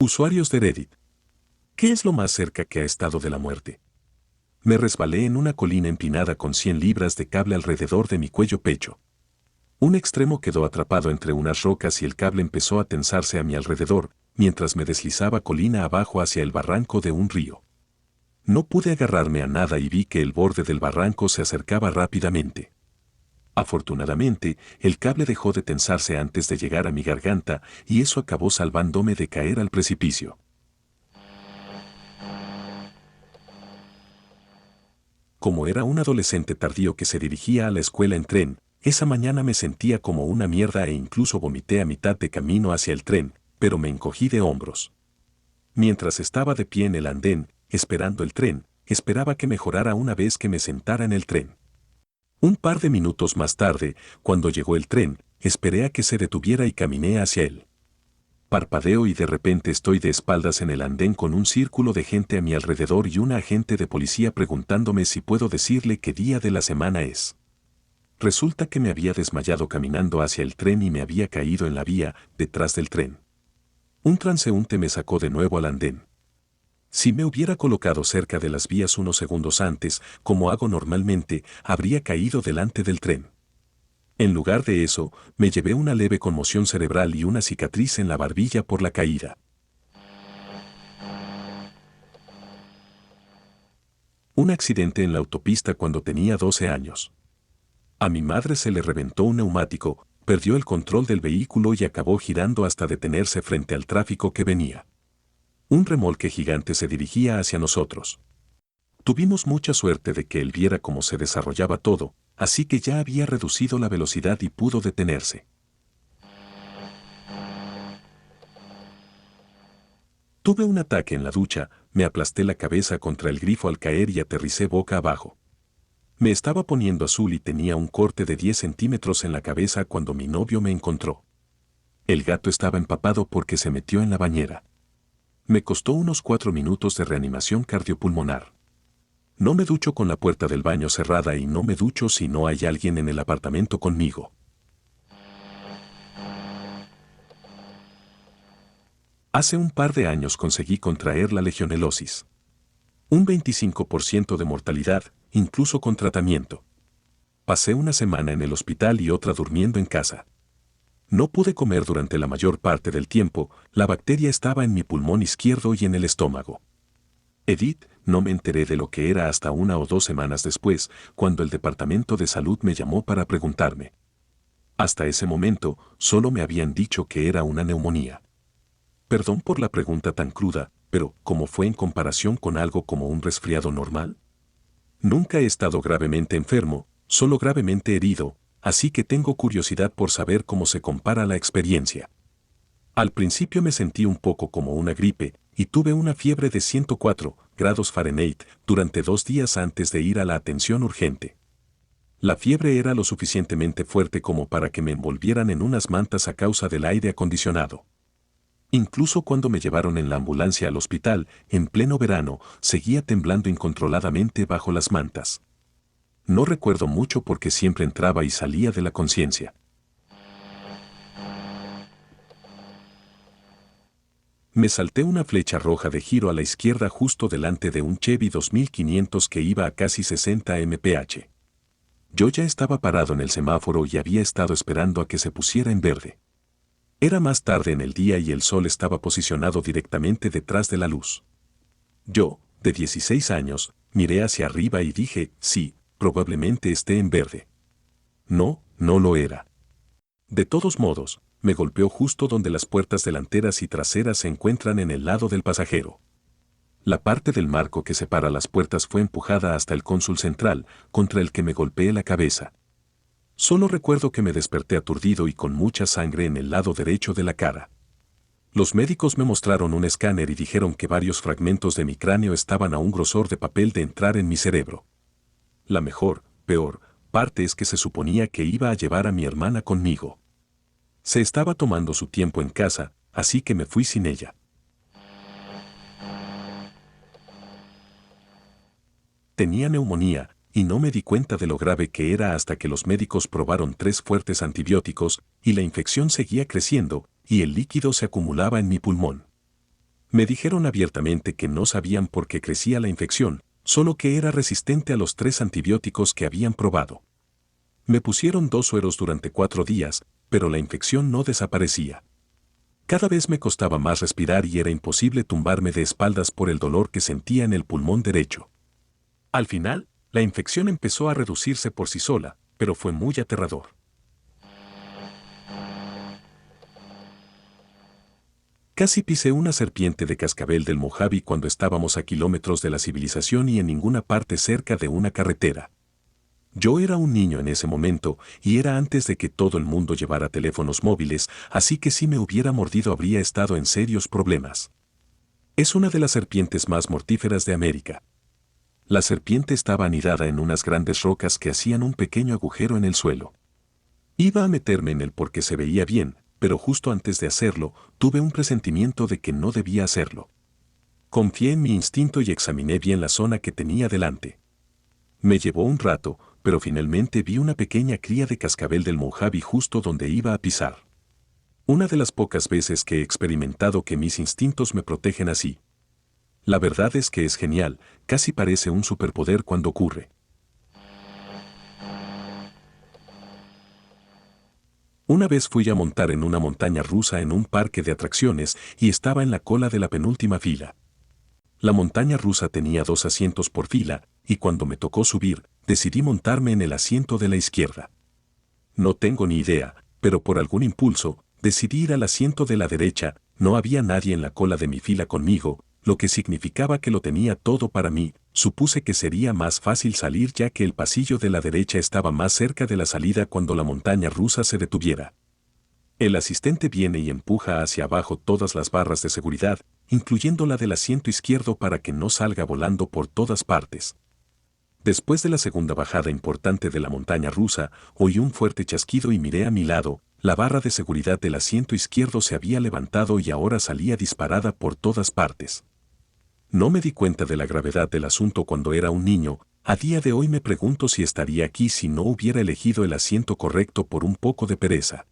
Usuarios de Reddit. ¿Qué es lo más cerca que ha estado de la muerte? Me resbalé en una colina empinada con 100 libras de cable alrededor de mi cuello-pecho. Un extremo quedó atrapado entre unas rocas y el cable empezó a tensarse a mi alrededor, mientras me deslizaba colina abajo hacia el barranco de un río. No pude agarrarme a nada y vi que el borde del barranco se acercaba rápidamente. Afortunadamente, el cable dejó de tensarse antes de llegar a mi garganta y eso acabó salvándome de caer al precipicio. Como era un adolescente tardío que se dirigía a la escuela en tren, esa mañana me sentía como una mierda e incluso vomité a mitad de camino hacia el tren, pero me encogí de hombros. Mientras estaba de pie en el andén, esperando el tren, esperaba que mejorara una vez que me sentara en el tren. Un par de minutos más tarde, cuando llegó el tren, esperé a que se detuviera y caminé hacia él. Parpadeo y de repente estoy de espaldas en el andén con un círculo de gente a mi alrededor y un agente de policía preguntándome si puedo decirle qué día de la semana es. Resulta que me había desmayado caminando hacia el tren y me había caído en la vía, detrás del tren. Un transeúnte me sacó de nuevo al andén. Si me hubiera colocado cerca de las vías unos segundos antes, como hago normalmente, habría caído delante del tren. En lugar de eso, me llevé una leve conmoción cerebral y una cicatriz en la barbilla por la caída. Un accidente en la autopista cuando tenía 12 años. A mi madre se le reventó un neumático, perdió el control del vehículo y acabó girando hasta detenerse frente al tráfico que venía. Un remolque gigante se dirigía hacia nosotros. Tuvimos mucha suerte de que él viera cómo se desarrollaba todo, así que ya había reducido la velocidad y pudo detenerse. Tuve un ataque en la ducha, me aplasté la cabeza contra el grifo al caer y aterricé boca abajo. Me estaba poniendo azul y tenía un corte de 10 centímetros en la cabeza cuando mi novio me encontró. El gato estaba empapado porque se metió en la bañera. Me costó unos 4 minutos de reanimación cardiopulmonar. No me ducho con la puerta del baño cerrada y no me ducho si no hay alguien en el apartamento conmigo. Hace un par de años conseguí contraer la legionelosis. Un 25% de mortalidad, incluso con tratamiento. Pasé una semana en el hospital y otra durmiendo en casa. No pude comer durante la mayor parte del tiempo, la bacteria estaba en mi pulmón izquierdo y en el estómago. Edith, no me enteré de lo que era hasta 1 o 2 semanas después, cuando el departamento de salud me llamó para preguntarme. Hasta ese momento, solo me habían dicho que era una neumonía. Perdón por la pregunta tan cruda, pero ¿cómo fue en comparación con algo como un resfriado normal? Nunca he estado gravemente enfermo, solo gravemente herido, así que tengo curiosidad por saber cómo se compara la experiencia. Al principio me sentí un poco como una gripe, y tuve una fiebre de 104 grados Fahrenheit durante 2 días antes de ir a la atención urgente. La fiebre era lo suficientemente fuerte como para que me envolvieran en unas mantas a causa del aire acondicionado. Incluso cuando me llevaron en la ambulancia al hospital, en pleno verano, seguía temblando incontroladamente bajo las mantas. No recuerdo mucho porque siempre entraba y salía de la conciencia. Me salté una flecha roja de giro a la izquierda justo delante de un Chevy 2500 que iba a casi 60 mph. Yo ya estaba parado en el semáforo y había estado esperando a que se pusiera en verde. Era más tarde en el día y el sol estaba posicionado directamente detrás de la luz. Yo, de 16 años, miré hacia arriba y dije, sí, probablemente esté en verde. No, no lo era. De todos modos, me golpeó justo donde las puertas delanteras y traseras se encuentran en el lado del pasajero. La parte del marco que separa las puertas fue empujada hasta el cónsol central, contra el que me golpeé la cabeza. Solo recuerdo que me desperté aturdido y con mucha sangre en el lado derecho de la cara. Los médicos me mostraron un escáner y dijeron que varios fragmentos de mi cráneo estaban a un grosor de papel de entrar en mi cerebro. La peor, parte es que se suponía que iba a llevar a mi hermana conmigo. Se estaba tomando su tiempo en casa, así que me fui sin ella. Tenía neumonía, y no me di cuenta de lo grave que era hasta que los médicos probaron 3 fuertes antibióticos, y la infección seguía creciendo, y el líquido se acumulaba en mi pulmón. Me dijeron abiertamente que no sabían por qué crecía la infección, solo que era resistente a los 3 antibióticos que habían probado. Me pusieron 2 sueros durante 4 días, pero la infección no desaparecía. Cada vez me costaba más respirar y era imposible tumbarme de espaldas por el dolor que sentía en el pulmón derecho. Al final, la infección empezó a reducirse por sí sola, pero fue muy aterrador. Casi pisé una serpiente de cascabel del Mojave cuando estábamos a kilómetros de la civilización y en ninguna parte cerca de una carretera. Yo era un niño en ese momento y era antes de que todo el mundo llevara teléfonos móviles, así que si me hubiera mordido habría estado en serios problemas. Es una de las serpientes más mortíferas de América. La serpiente estaba anidada en unas grandes rocas que hacían un pequeño agujero en el suelo. Iba a meterme en él porque se veía bien, pero justo antes de hacerlo, tuve un presentimiento de que no debía hacerlo. Confié en mi instinto y examiné bien la zona que tenía delante. Me llevó un rato, pero finalmente vi una pequeña cría de cascabel del Mojave justo donde iba a pisar. Una de las pocas veces que he experimentado que mis instintos me protegen así. La verdad es que es genial, casi parece un superpoder cuando ocurre. Una vez fui a montar en una montaña rusa en un parque de atracciones y estaba en la cola de la penúltima fila. La montaña rusa tenía 2 asientos por fila, y cuando me tocó subir, decidí montarme en el asiento de la izquierda. No tengo ni idea, pero por algún impulso, decidí ir al asiento de la derecha. No había nadie en la cola de mi fila conmigo, lo que significaba que lo tenía todo para mí. Supuse que sería más fácil salir ya que el pasillo de la derecha estaba más cerca de la salida cuando la montaña rusa se detuviera. El asistente viene y empuja hacia abajo todas las barras de seguridad, incluyendo la del asiento izquierdo para que no salga volando por todas partes. Después de la segunda bajada importante de la montaña rusa, oí un fuerte chasquido y miré a mi lado. La barra de seguridad del asiento izquierdo se había levantado y ahora salía disparada por todas partes. No me di cuenta de la gravedad del asunto cuando era un niño. A día de hoy me pregunto si estaría aquí si no hubiera elegido el asiento correcto por un poco de pereza.